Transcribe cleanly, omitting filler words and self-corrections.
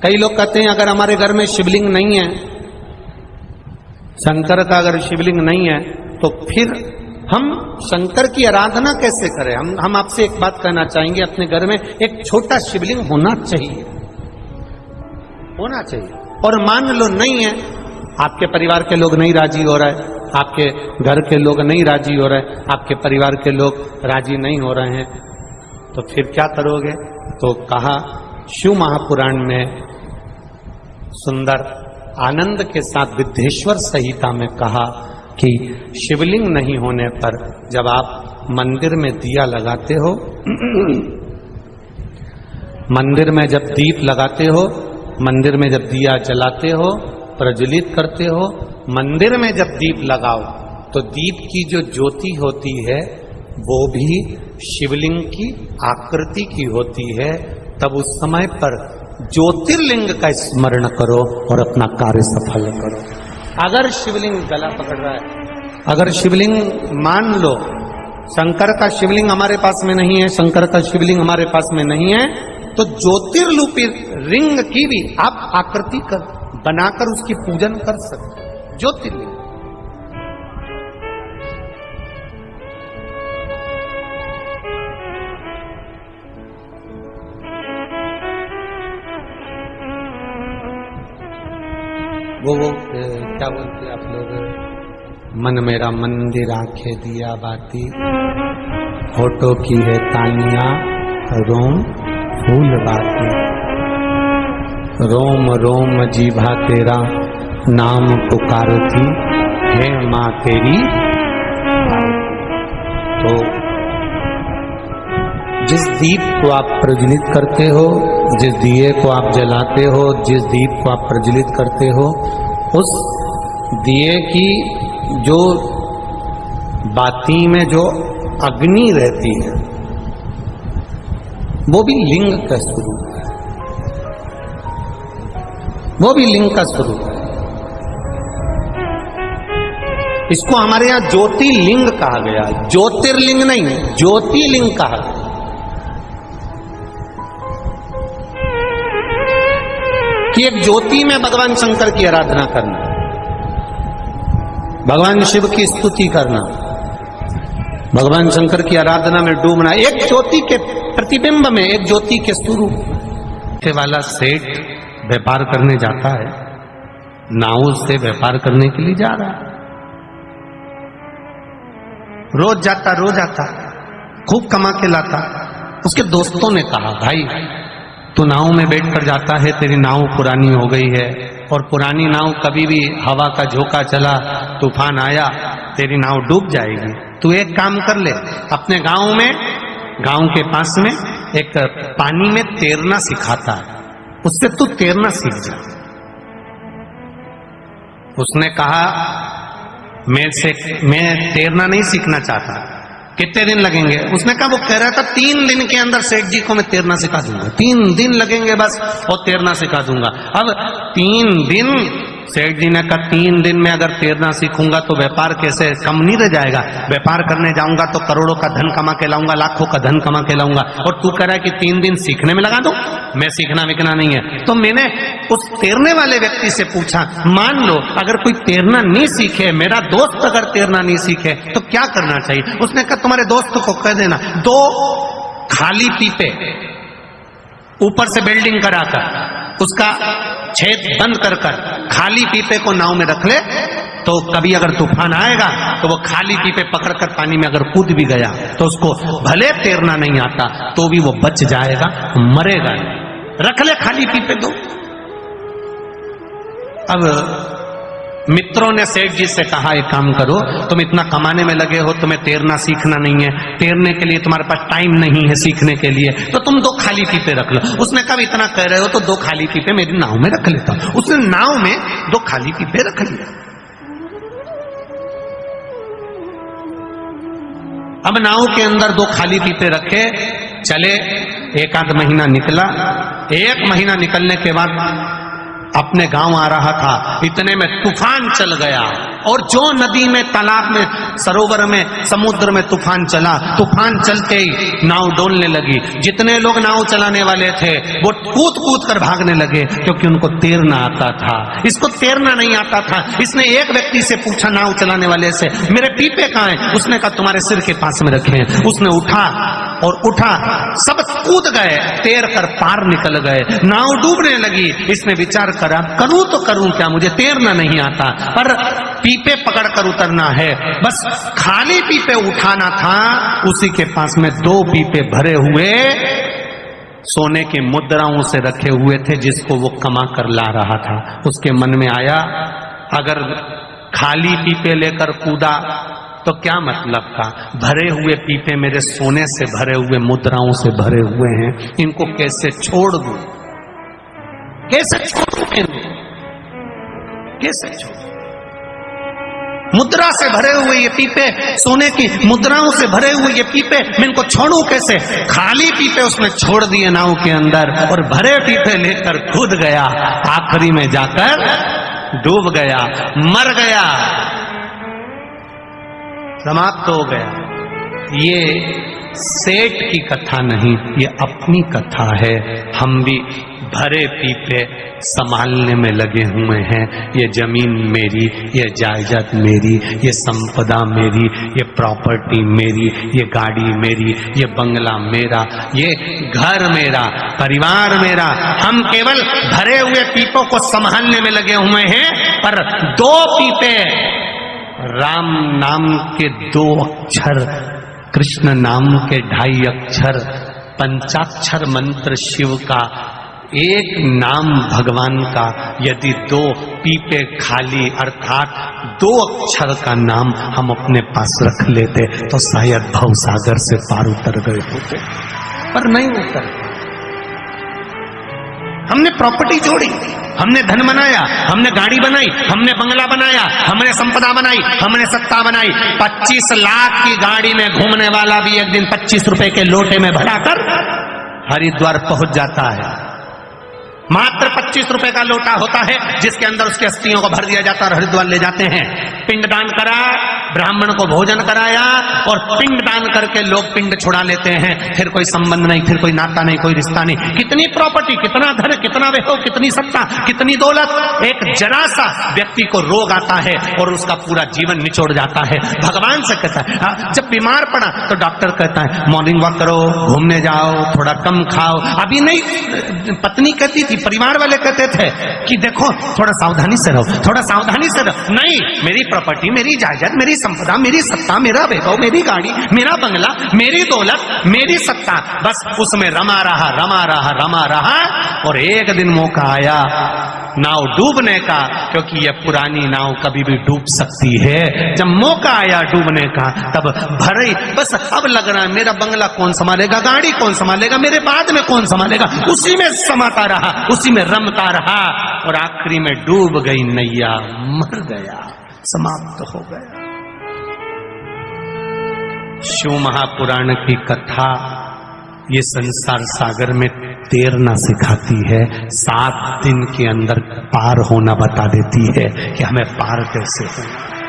कई लोग कहते हैं अगर हमारे घर में शिवलिंग नहीं है, शंकर का अगर शिवलिंग नहीं है, तो फिर हम शंकर की आराधना कैसे करें? हम आपसे एक बात कहना चाहेंगे, अपने घर में एक छोटा शिवलिंग होना चाहिए, होना चाहिए। और मान लो नहीं है, आपके परिवार के लोग नहीं राजी हो रहे, आपके घर के लोग नहीं राजी हो रहे, आपके परिवार के लोग राजी नहीं हो रहे हैं, तो फिर क्या करोगे? तो कहा शिव महापुराण में सुंदर आनंद के साथ विद्येश्वर संहिता में कहा कि शिवलिंग नहीं होने पर जब आप मंदिर में दिया लगाते हो, मंदिर में जब दीप लगाते हो, मंदिर में जब दिया जलाते हो, प्रज्वलित करते हो, मंदिर में जब दीप लगाओ तो दीप की जो ज्योति होती है वो भी शिवलिंग की आकृति की होती है। तब उस समय पर ज्योतिर्लिंग का स्मरण करो और अपना कार्य सफल करो। अगर शिवलिंग गला पकड़ रहा है, अगर शिवलिंग मान लो शंकर का शिवलिंग हमारे पास में नहीं है, शंकर का शिवलिंग हमारे पास में नहीं है, तो ज्योतिर्लिपि रिंग की भी आप आकृति कर बनाकर उसकी पूजन कर सकते हो। ज्योतिर्लिंग वो क्या बोलते हैं आप लोग, मन मेरा मंदिर आंखें दिया बाती, होठों की है तानिया रोम फूल बाती, रोम रोम जीभा तेरा नाम पुकारती है माँ तेरी। तो जिस दीप को आप प्रज्वलित करते हो, जिस दिए को आप जलाते हो, जिस दीप को आप प्रज्वलित करते हो, उस दिए की जो बाती में जो अग्नि रहती है वो भी लिंग का स्वरूप है, वो भी लिंग का स्वरूप है। इसको हमारे यहां ज्योतिर्लिंग कहा गया, ज्योतिर्लिंग नहीं, ज्योतिर्लिंग कहा गया। कि एक ज्योति में भगवान शंकर की आराधना करना, भगवान शिव की स्तुति करना, भगवान शंकर की आराधना में डूबना, एक ज्योति के प्रतिबिंब में, एक ज्योति के स्वरूप वाला सेठ व्यापार करने जाता है, नाव से व्यापार करने के लिए जा रहा है, रोज जाता, खूब कमा के लाता। उसके दोस्तों ने कहा, भाई तू नाव में बैठकर जाता है, तेरी नाव पुरानी हो गई है, और पुरानी नाव कभी भी हवा का झोंका चला, तूफान आया, तेरी नाव डूब जाएगी। तू एक काम कर ले, अपने गांव में, गांव के पास में एक पानी में तैरना सिखाता है, उससे तू तैरना सीख जा। उसने कहा मैं तैरना नहीं सीखना चाहता, कितने दिन लगेंगे? उसने कहा, वो कह रहा था 3 दिन के अंदर सेठ जी को मैं तैरना सिखा दूंगा, 3 दिन लगेंगे बस और तैरना सिखा दूंगा। अब 3 दिन, सेठ जी ने कहा 3 दिन में अगर तैरना सीखूंगा तो व्यापार कैसे कम नहीं रह जाएगा, व्यापार करने जाऊंगा तो करोड़ों का धन कमा के लाऊंगा, लाखों का धन कमा के लाऊंगा, और तू कह रहा है कि 3 दिन सीखने में लगा दो। मैं सीखना विकना नहीं है। तो मैंने उस तैरने वाले व्यक्ति से पूछा, मान लो अगर कोई तैरना नहीं सीखे, मेरा दोस्त अगर तैरना नहीं सीखे तो क्या करना चाहिए? उसने कहा, तुम्हारे दोस्त को कह देना 2 खाली पीपे ऊपर से बेल्डिंग कराकर उसका छेद बंद कर खाली पीपे को नाव में रख ले, तो कभी अगर तूफान आएगा तो वो खाली पीपे पकड़कर पानी में अगर कूद भी गया तो उसको भले तैरना नहीं आता तो भी वो बच जाएगा, मरेगा नहीं। रख ले खाली पीपे 2। अब मित्रों ने सेठ जी से कहा, एक काम करो, तुम इतना कमाने में लगे हो, तुम्हें तैरना सीखना नहीं है, तैरने के लिए तुम्हारे पास टाइम नहीं है सीखने के लिए, तो तुम 2 खाली पीपे रख लो। उसने कहा, इतना कह रहे हो तो 2 खाली पीपे मेरी नाव में रख लेता हूं। उसने नाव में 2 खाली पीपे रख लिया। अब नाव के अंदर 2 खाली पीपे रखे, चले, 1 आध महीना निकला। 1 महीना निकलने के बाद अपने गांव आ रहा था, इतने में तूफान चल गया। और जो नदी में, तालाब में, सरोवर में, समुद्र में तूफान चला, तूफान चलते ही नाव डोलने लगी। जितने लोग नाव चलाने वाले थे वो कूद कूद कर भागने लगे, क्योंकि उनको तैरना आता था। इसको तैरना नहीं आता था। इसने एक व्यक्ति से पूछा, नाव चलाने वाले से, मेरे पीपे कहाँ हैं? उसने कहा तुम्हारे सिर के पास में रखे हैं। उसने उठा और उठा, सब कूद गए, तैर कर पार निकल गए। नाव डूबने लगी। इसने विचार करा, करूं तो करूं क्या, मुझे तैरना नहीं आता, पर पीपे पकड़कर उतरना है। बस खाली पीपे उठाना था। उसी के पास में 2 पीपे भरे हुए सोने की मुद्राओं से रखे हुए थे, जिसको वो कमा कर ला रहा था। उसके मन में आया, अगर खाली पीपे लेकर कूदा तो क्या मतलब था, भरे हुए पीपे मेरे सोने से भरे हुए, मुद्राओं से भरे हुए हैं, इनको कैसे छोड़ दूं, कैसे छोड़ूं, कैसे छोड़ूं? मुद्रा से भरे हुए ये पीपे, सोने की मुद्राओं से भरे हुए ये पीपे, मैं इनको छोड़ूं कैसे? खाली पीपे उसने छोड़ दिए नाव के अंदर और भरे पीपे लेकर कूद गया। आखिरी में जाकर डूब गया, मर गया, समाप्त हो गया। ये सेठ की कथा नहीं, ये अपनी कथा है। हम भी भरे पीपे संभालने में लगे हुए हैं। ये जमीन मेरी, ये जायदाद मेरी, ये संपदा मेरी, ये प्रॉपर्टी मेरी, ये गाड़ी मेरी, ये बंगला मेरा, ये घर मेरा, परिवार मेरा। हम केवल भरे हुए पीपों को संभालने में लगे हुए हैं, पर 2 पीपे, राम नाम के 2 अक्षर, कृष्ण नाम के 2.5 अक्षर, पंचाक्षर मंत्र शिव का, एक नाम भगवान का, यदि 2 पीपे खाली अर्थात 2 अक्षर का नाम हम अपने पास रख लेते तो शायद भवसागर से पार उतर गए होते, पर नहीं उतर। हमने प्रॉपर्टी जोड़ी, हमने धन बनाया, हमने गाड़ी बनाई, हमने बंगला बनाया, हमने संपदा बनाई, हमने सत्ता बनाई। 25 लाख की गाड़ी में घूमने वाला भी एक दिन 25 रुपए के लोटे में भराकर हरिद्वार पहुंच जाता है। मात्र 25 रुपए का लोटा होता है, जिसके अंदर उसकी अस्थियों को भर दिया जाता है और हरिद्वार ले जाते हैं। पिंडदान करा, ब्राह्मण को भोजन कराया और पिंडदान करके लोग पिंड छुड़ा लेते हैं। फिर कोई संबंध नहीं, फिर कोई नाता नहीं, कोई रिश्ता नहीं। कितनी प्रॉपर्टी, कितना धन, कितना वैभव, कितनी सत्ता, कितनी दौलत। एक जरा सा व्यक्ति को रोग आता है और उसका पूरा जीवन निचोड़ जाता है। भगवान से कहता है, जब बीमार पड़ा तो डॉक्टर कहता है मॉर्निंग वॉक करो, घूमने जाओ, थोड़ा कम खाओ। अभी नहीं, पत्नी कहती थी, परिवार वाले कहते थे कि देखो थोड़ा सावधानी से रहो, थोड़ा सावधानी से रहो। नहीं, मेरी प्रॉपर्टी, मेरी जायदाद, मेरी संपदा, मेरी सत्ता, मेरा वैभव, मेरी गाड़ी, मेरा बंगला, मेरी दौलत, मेरी सत्ता, बस उसमें रमा रहा, रमा रहा, रमा रहा। और एक दिन मौका आया नाव डूबने का, क्योंकि यह पुरानी नाव कभी भी डूब सकती है। जब मौका आया डूबने का, तब भरे, बस अब लग रहा है मेरा बंगला कौन संभालेगा, गाड़ी कौन संभालेगा, मेरे बाद में कौन संभालेगा। उसी में समाता रहा, उसी में रमता रहा और आखिरी में डूब गई नैया, मर गया, समाप्त हो गया। शिव महापुराण की कथा ये संसार सागर में तैरना सिखाती है, 7 दिन के अंदर पार होना बता देती है कि हमें पार कैसे होना।